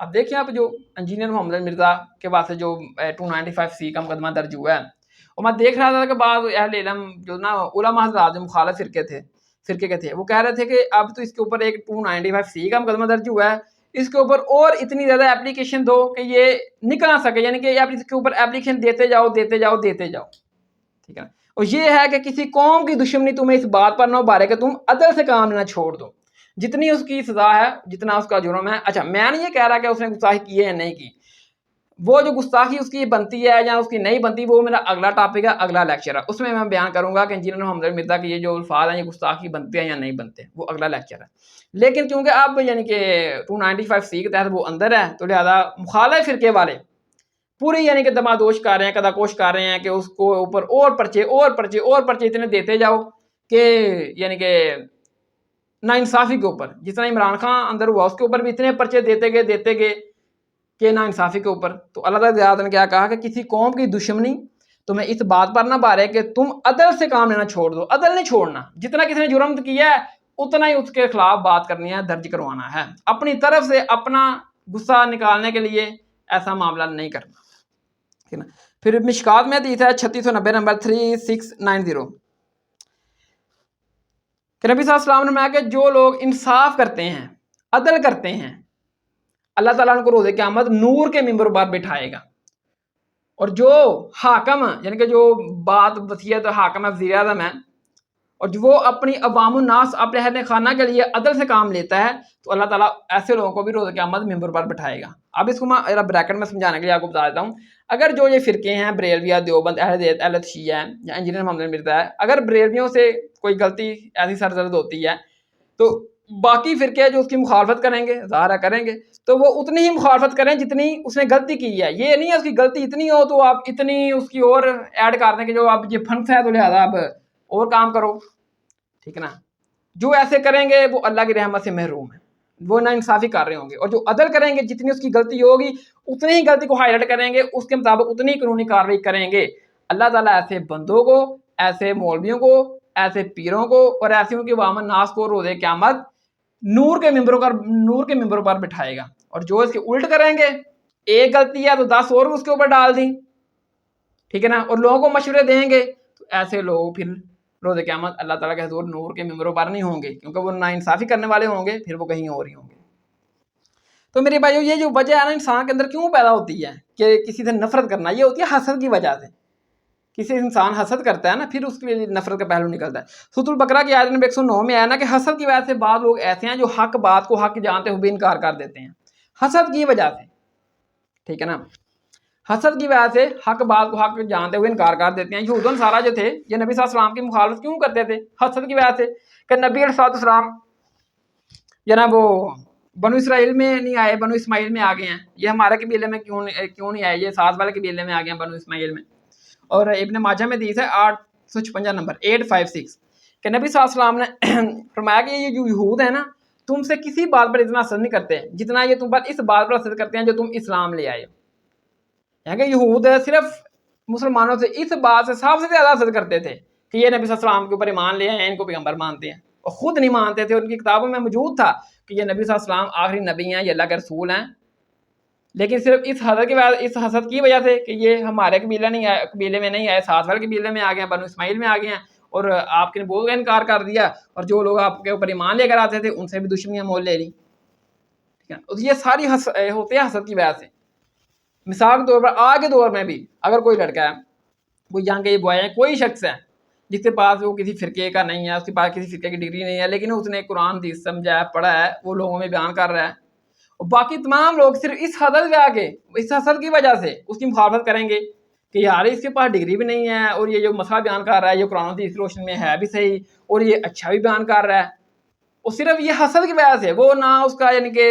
اب دیکھیں آپ جو انجینئر محمد مرزا کے واسطے جو 295C کا مقدمہ درج ہوا ہے، اور میں دیکھ رہا تھا کہ بعض اہل علم جو نا علماء حضرات جو مخالف فرقے کے تھے وہ کہہ رہے تھے کہ اب تو اس کے اوپر ایک 295C کا مقدمہ درج ہوا ہے، اس کے اوپر اور اتنی زیادہ اپلیکیشن دو کہ یہ نکل نہ سکے، یعنی کہ آپ اس کے اوپر اپلیکیشن دیتے جاؤ، ٹھیک ہے نا۔ اور یہ ہے کہ کسی قوم کی دشمنی تمہیں اس بات پر نہ ابھارے کہ تم عدل سے کام لینا چھوڑ دو، جتنی اس کی سزا ہے، جتنا اس کا جرم ہے۔ اچھا میں نہیں یہ کہہ رہا کہ اس نے گستاخی کی ہے یا نہیں کی، وہ جو گستاخی اس کی بنتی ہے یا اس کی نہیں بنتی وہ میرا اگلا ٹاپک ہے، اگلا لیکچر ہے، اس میں بیان کروں گا کہ انجینئر محمد مرزا کے یہ جو الفاظ ہیں یہ گستاخی بنتے ہیں یا نہیں بنتے، وہ اگلا لیکچر ہے۔ لیکن کیونکہ اب یعنی کہ 295C کے تحت وہ اندر ہے تو لہذا مخالف فرقے والے پوری یعنی کہ دمادوش کر رہے ہیں، قداکوش کر رہے ہیں کہ اس کو اوپر اور پرچے اتنے دیتے جاؤ کہ یعنی کہ ناانصافی کے اوپر، جتنا عمران خان اندر ہوا اس کے اوپر بھی اتنے پرچے دیتے گئے کہ ناانصافی کے اوپر۔ تو اللہ تعالیٰ نے کیا کہا کہ کسی قوم کی دشمنی تمہیں اس بات پر نہ بھارے کہ تم عدل سے کام لینا چھوڑ دو۔ عدل نہیں چھوڑنا، جتنا کسی نے جرم کیا ہے اتنا ہی اس کے خلاف بات کرنی ہے، درج کروانا ہے، اپنی طرف سے اپنا غصہ نکالنے کے لیے ایسا معاملہ نہیں کرنا، ٹھیک ہے نا۔ پھر مشکات میں حدیث ہے 3690 نمبر 3690 کہ نبی صلی اللہ علیہ وسلم نے فرمایا کہ جو لوگ انصاف کرتے ہیں، عدل کرتے ہیں، اللہ تعالیٰ ان کو روز قیامت نور کے ممبر پر بٹھائے گا، اور جو حاکم یعنی کہ جو بات وصیت حاکم ہے، وزیر اعظم ہے، اور جو وہ اپنی عوام الناس اپنے اہل خانہ کے لیے عدل سے کام لیتا ہے تو اللہ تعالیٰ ایسے لوگوں کو بھی روز قیامت ممبر پر بٹھائے گا۔ اب اس کو میں بریکٹ میں سمجھانے کے لیے آپ کو بتا دیتا ہوں، اگر جو یہ فرقے ہیں بریلویہ، دیوبند، اہل حدیث، اہل شیعہ ہے یا انجینئر محمد مرزا ہے، اگر بریلویوں سے کوئی غلطی ایسی سرزد ہوتی ہے تو باقی فرقے جو اس کی مخالفت کریں گے، ظاہر کریں گے، تو وہ اتنی ہی مخالفت کریں جتنی اس نے غلطی کی ہے۔ یہ نہیں ہے اس کی غلطی اتنی ہو تو آپ اتنی اس کی اور ایڈ کر دیں کہ جو آپ یہ پھنس ہے تو لہٰذا آپ اور کام کرو، ٹھیک ہے نا۔ جو ایسے کریں گے وہ اللہ کی رحمت سے محروم ہے، وہ نا انصافی کر رہے ہوں گے، اور جو عدل کریں گے جتنی اس کی غلطی ہوگی اتنی ہی غلطی کو ہائی لائٹ کریں گے، اس کے مطابق اتنی قانونی کارروائی کریں گے۔ اللہ تعالیٰ ایسے بندوں کو، ایسے مولویوں کو، ایسے پیروں کو اور ایسے ان کے عوام الناس کو روز قیامت نور کے ممبروں پر بٹھائے گا، اور جو اس کے الٹ کریں گے، ایک غلطی ہے تو 10 اور اس کے اوپر ڈال دیں، ٹھیک ہے نا، اور لوگوں کو مشورے دیں گے، تو ایسے لوگ پھر روز قیامت اللہ تعالیٰ کے حضور نور کے ممبروں پر نہیں ہوں گے، کیونکہ وہ ناانصافی کرنے والے ہوں گے، پھر وہ کہیں اور ہی ہوں گے۔ تو میرے بھائیو یہ جو وجہ ہے نا انسان کے اندر کیوں پیدا ہوتی ہے کہ کسی سے نفرت کرنا، یہ ہوتی ہے حسد کی وجہ سے۔ کسی انسان حسد کرتا ہے نا پھر اس کے لیے نفرت کا پہلو نکلتا ہے۔ سورۃ البقرہ کی آیت نمبر 109 میں آیا نا کہ حسد کی وجہ سے بعض لوگ ایسے ہیں جو حق بات کو حق جانتے ہوئے بھی انکار کر دیتے ہیں، حسد کی وجہ سے، ٹھیک ہے نا۔ حسد کی وجہ سے حق بات کو حق جانتے ہوئے انکار کر دیتے ہیں۔ یہود و نصارہ جو تھے یہ نبی صلی اللہ علیہ وسلم کی مخالفت کیوں کرتے تھے؟ حسد کی وجہ سے، کہ نبی علیہ السلام جناب وہ بنو اسرائیل میں نہیں آئے، بنو اسماعیل میں آ گئے ہیں، یہ ہمارے قبیلے میں کیوں نہیں آئے، یہ سعد والے قبیلے میں آ گئے ہیں بنو اسماعیل میں۔ اور ابن ماجہ میں حدیث ہے 856 نمبر 856 کہ نبی صلی اللہ علیہ وسلم نے فرمایا کہ یہ جو یہود ہیں نا تم سے کسی بات پر اتنا حسد نہیں کرتے جتنا یہ تم پر اس بات پر حسد کرتے ہیں جو تم اسلام لے آئے ہو۔ یعنی کہ یہود صرف مسلمانوں سے اس بات سے سب سے زیادہ حسد کرتے تھے کہ یہ نبی صلی اللہ علیہ وسلم کے اوپر ایمان لے آئے ہیں، ان کو پیغمبر مانتے ہیں، اور خود نہیں مانتے تھے۔ ان کی کتابوں میں موجود تھا کہ یہ نبی صلی اللہ علیہ وسلم آخری نبی ہیں، یہ اللہ کے رسول ہیں، لیکن صرف اس حسد کی وجہ سے کہ یہ ہمارے قبیلے میں نہیں آئے، ساتھ والے قبیلے میں آ گئے ہیں، بنو اسماعیل میں آ گئے ہیں، اور آپ کے نبوت کا انکار کر دیا، اور جو لوگ آپ کے اوپر ایمان لے کر آتے تھے ان سے بھی دشمنیاں مول لے لی، ٹھیک ہے۔ یہ ساری ہوتے ہیں حسد کی وجہ سے۔ مثال کے طور پر آج کے دور میں بھی اگر کوئی لڑکا ہے، کوئی یہاں کے بوائے ہیں، کوئی شخص ہے جس کے پاس وہ کسی فرقے کا نہیں ہے، اس کے پاس کسی فرقے کی ڈگری نہیں ہے، لیکن اس نے قرآن حدیث سمجھا ہے، پڑھا ہے، وہ لوگوں میں بیان کر رہا ہے، اور باقی تمام لوگ صرف اس حسد کی وجہ سے اس کی مخالفت کریں گے کہ یار اس کے پاس ڈگری بھی نہیں ہے، اور یہ جو مسئلہ بیان کر رہا ہے یہ قرآن حدیث کی روشنی میں ہے بھی صحیح، اور یہ اچھا بھی بیان کر رہا ہے، اور صرف یہ حسد کی وجہ سے وہ نہ اس کا یعنی کہ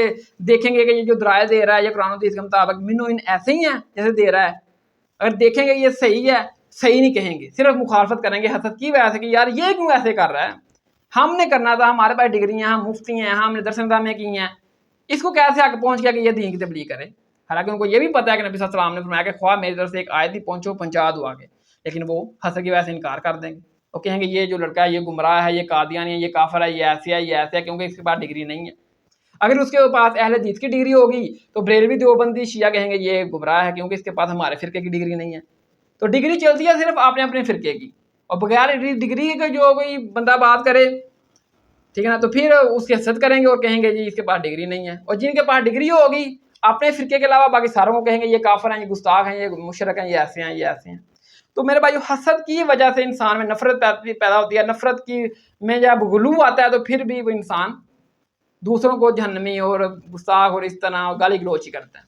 دیکھیں گے کہ یہ جو درائے دے رہا ہے یہ قرآن حدیث کے مطابق منو ان ایسے ہی ہیں جیسے دے رہا ہے، اگر دیکھیں گے یہ صحیح ہے، صحیح نہیں کہیں گے، صرف مخالفت کریں گے حسد کی وجہ سے کہ یار یہ کیوں ایسے کر رہا ہے، ہم نے کرنا تھا، ہمارے پاس ڈگری ہیں، ہم مفتی ہیں، ہم نے درس نظامیں کی ہیں، اس کو کیسے حق پہنچ گیا کہ یہ دین کی تبلیغ کرے؟ حالانکہ ان کو یہ بھی پتا ہے کہ نبی صلی اللہ علیہ وسلم نے فرمایا کہ خواہ میری طرف سے ایک آیت ہی پہنچا دو آگے، لیکن وہ حسد کی وجہ سے انکار کر دیں گے، وہ کہیں گے یہ جو لڑکا ہے یہ گمراہ ہے، یہ قادیانی ہے، یہ کافر ہے، یہ ایسے ہے، یہ ایسے ہے، کیونکہ اس کے پاس ڈگری نہیں ہے۔ اگر اس کے پاس اہل حدیث کی ڈگری ہوگی تو بریلوی دیوبندی شیعہ کہیں گے یہ گمراہ ہے کیونکہ اس کے پاس ہمارے فرقے کی ڈگری نہیں ہے. تو ڈگری چلتی ہے صرف آپ نے اپنے فرقے کی, اور بغیر ڈگری کے جو کوئی بندہ بات کرے ٹھیک ہے نا, تو پھر اس کی حسد کریں گے اور کہیں گے جی اس کے پاس ڈگری نہیں ہے. اور جن کے پاس ڈگری ہوگی اپنے فرقے کے علاوہ باقی ساروں کو کہیں گے یہ کافر ہیں, یہ گستاخ ہیں, یہ مشرک ہیں, یہ ایسے ہیں, یہ ایسے ہیں. تو میرے بھائی حسد کی وجہ سے انسان میں نفرت پیدا ہوتی ہے. نفرت کی میں جب غلو آتا ہے تو پھر بھی وہ انسان دوسروں کو جہنمی اور گستاخ اور اس طرح گالی گلوچ ہی کرتا ہے.